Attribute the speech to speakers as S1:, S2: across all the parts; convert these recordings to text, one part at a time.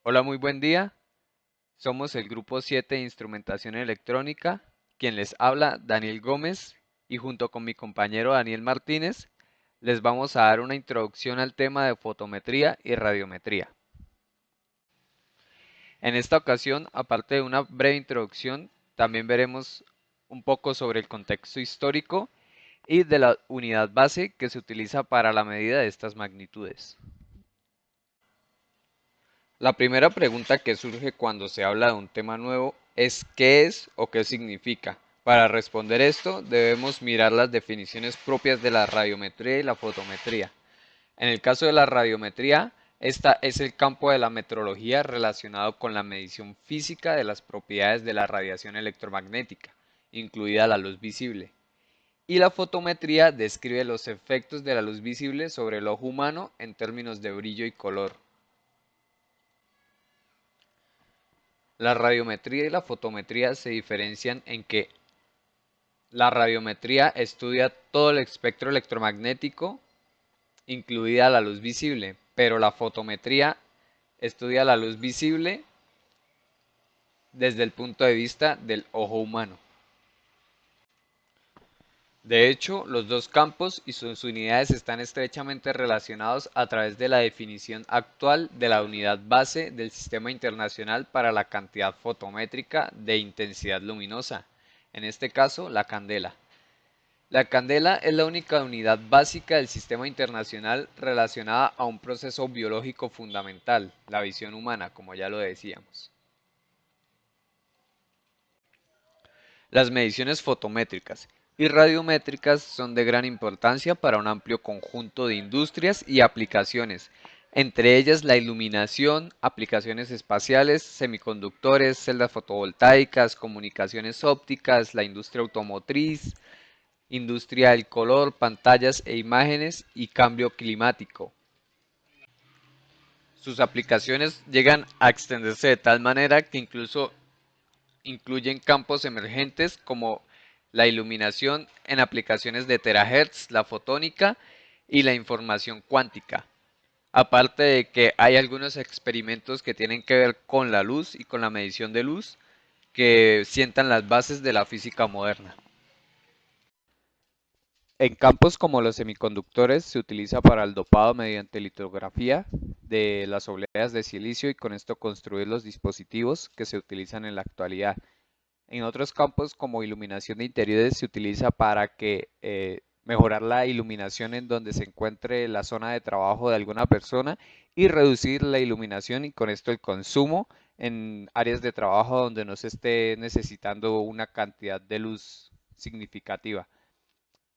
S1: Hola, muy buen día. Somos el grupo 7 de Instrumentación Electrónica. Quien les habla, Daniel Gómez, y junto con mi compañero Daniel Martínez, les vamos a dar una introducción al tema de fotometría y radiometría. En esta ocasión, aparte de una breve introducción, también veremos un poco sobre el contexto histórico y de la unidad base que se utiliza para la medida de estas magnitudes. La primera pregunta que surge cuando se habla de un tema nuevo es ¿qué es o qué significa? Para responder esto debemos mirar las definiciones propias de la radiometría y la fotometría. En el caso de la radiometría, esta es el campo de la metrología relacionado con la medición física de las propiedades de la radiación electromagnética, incluida la luz visible. Y la fotometría describe los efectos de la luz visible sobre el ojo humano en términos de brillo y color. La radiometría y la fotometría se diferencian en que la radiometría estudia todo el espectro electromagnético, incluida la luz visible, pero la fotometría estudia la luz visible desde el punto de vista del ojo humano. De hecho, los dos campos y sus unidades están estrechamente relacionados a través de la definición actual de la unidad base del Sistema Internacional para la Cantidad Fotométrica de Intensidad Luminosa, en este caso la candela. La candela es la única unidad básica del Sistema Internacional relacionada a un proceso biológico fundamental, la visión humana, como ya lo decíamos. Las mediciones fotométricas y radiométricas son de gran importancia para un amplio conjunto de industrias y aplicaciones, entre ellas la iluminación, aplicaciones espaciales, semiconductores, celdas fotovoltaicas, comunicaciones ópticas, la industria automotriz, industria del color, pantallas e imágenes y cambio climático. Sus aplicaciones llegan a extenderse de tal manera que incluso incluyen campos emergentes como la iluminación en aplicaciones de terahertz, la fotónica y la información cuántica. Aparte de que hay algunos experimentos que tienen que ver con la luz y con la medición de luz que sientan las bases de la física moderna. En campos como los semiconductores se utiliza para el dopado mediante litografía de las obleas de silicio y con esto construir los dispositivos que se utilizan en la actualidad. En otros campos como iluminación de interiores se utiliza para que mejorar la iluminación en donde se encuentre la zona de trabajo de alguna persona y reducir la iluminación y con esto el consumo en áreas de trabajo donde no se esté necesitando una cantidad de luz significativa.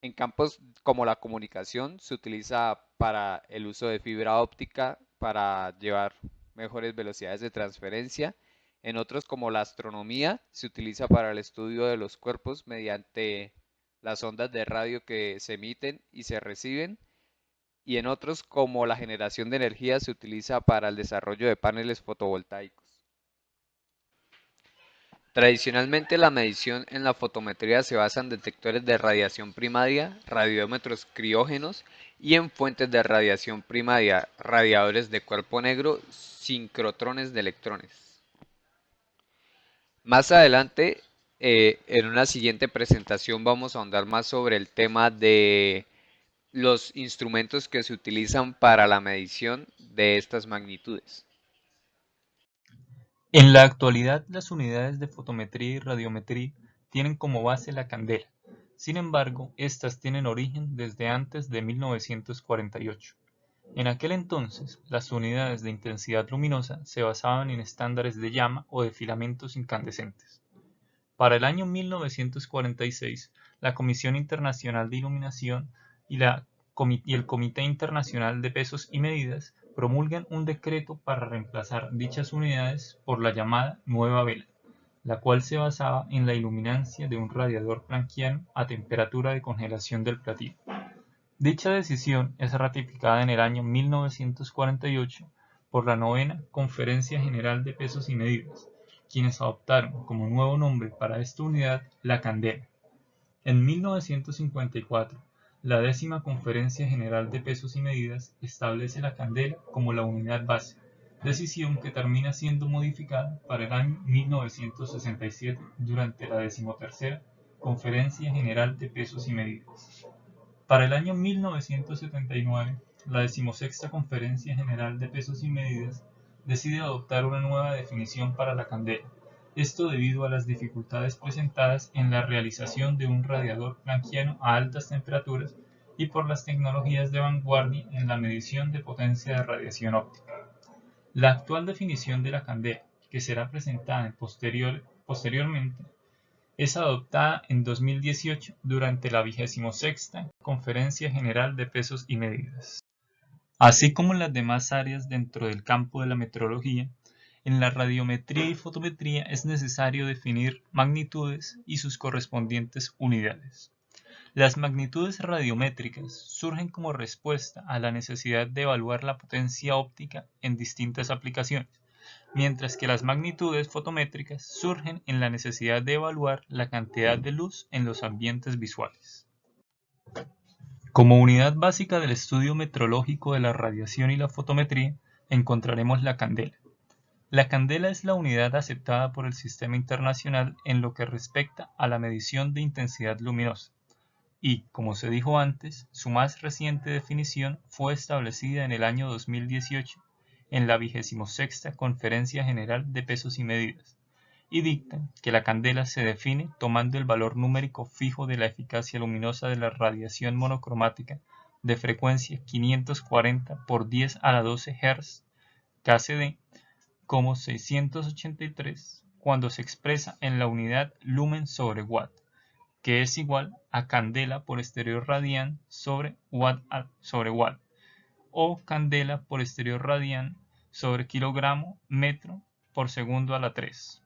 S1: En campos como la comunicación se utiliza para el uso de fibra óptica para llevar mejores velocidades de transferencia. En otros como la astronomía se utiliza para el estudio de los cuerpos mediante las ondas de radio que se emiten y se reciben. Y en otros como la generación de energía se utiliza para el desarrollo de paneles fotovoltaicos. Tradicionalmente la medición en la fotometría se basa en detectores de radiación primaria, radiómetros criógenos y en fuentes de radiación primaria, radiadores de cuerpo negro, sincrotrones de electrones. Más adelante, en una siguiente presentación vamos a ahondar más sobre el tema de los instrumentos que se utilizan para la medición de estas magnitudes.
S2: En la actualidad, las unidades de fotometría y radiometría tienen como base la candela. Sin embargo, estas tienen origen desde antes de 1948. En aquel entonces, las unidades de intensidad luminosa se basaban en estándares de llama o de filamentos incandescentes. Para el año 1946, la Comisión Internacional de Iluminación y, y el Comité Internacional de Pesos y Medidas promulgan un decreto para reemplazar dichas unidades por la llamada Nueva Vela, la cual se basaba en la iluminancia de un radiador planquiano a temperatura de congelación del platino. Dicha decisión es ratificada en el año 1948 por la Novena Conferencia General de Pesos y Medidas, quienes adoptaron como nuevo nombre para esta unidad la candela. En 1954, la Décima Conferencia General de Pesos y Medidas establece la candela como la unidad base, decisión que termina siendo modificada para el año 1967 durante la 13ª Conferencia General de Pesos y Medidas. Para el año 1979, la 16ª Conferencia General de Pesos y Medidas decide adoptar una nueva definición para la candela, esto debido a las dificultades presentadas en la realización de un radiador planquiano a altas temperaturas y por las tecnologías de vanguardia en la medición de potencia de radiación óptica. La actual definición de la candela, que será presentada posteriormente, es adoptada en 2018 durante la 26ª Conferencia General de Pesos y Medidas. Así como en las demás áreas dentro del campo de la metrología, en la radiometría y fotometría es necesario definir magnitudes y sus correspondientes unidades. Las magnitudes radiométricas surgen como respuesta a la necesidad de evaluar la potencia óptica en distintas aplicaciones, mientras que las magnitudes fotométricas surgen en la necesidad de evaluar la cantidad de luz en los ambientes visuales. Como unidad básica del estudio metrológico de la radiación y la fotometría, encontraremos la candela. La candela es la unidad aceptada por el Sistema Internacional en lo que respecta a la medición de intensidad luminosa y, como se dijo antes, su más reciente definición fue establecida en el año 2018 en la 26ª Conferencia General de Pesos y Medidas, y dicta que la candela se define tomando el valor numérico fijo de la eficacia luminosa de la radiación monocromática de frecuencia 540 por 10 a la 12 Hz KCD como 683 cuando se expresa en la unidad lumen sobre watt, que es igual a candela por exterior radián sobre watt sobre watt, o candela por exterior radián sobre kilogramo metro por segundo a la 3,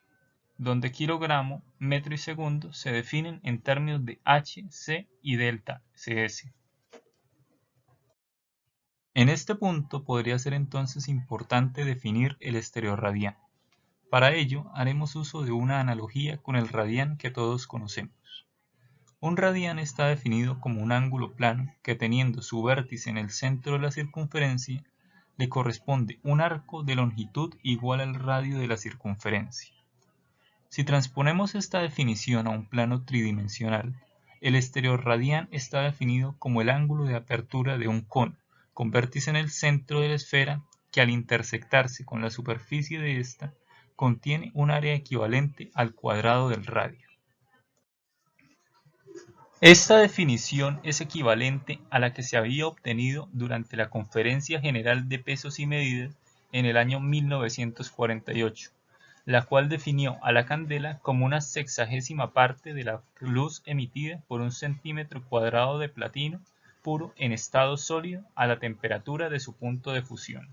S2: donde kilogramo, metro y segundo se definen en términos de H, C y delta CS. En este punto podría ser entonces importante definir el estereorradián. Para ello haremos uso de una analogía con el radián que todos conocemos. Un radián está definido como un ángulo plano que, teniendo su vértice en el centro de la circunferencia, le corresponde un arco de longitud igual al radio de la circunferencia. Si transponemos esta definición a un plano tridimensional, el estereorradián está definido como el ángulo de apertura de un cono, con vértice en el centro de la esfera, que al intersectarse con la superficie de esta, contiene un área equivalente al cuadrado del radio. Esta definición es equivalente a la que se había obtenido durante la Conferencia General de Pesos y Medidas en el año 1948, la cual definió a la candela como una 60ª parte de la luz emitida por un centímetro cuadrado de platino puro en estado sólido a la temperatura de su punto de fusión.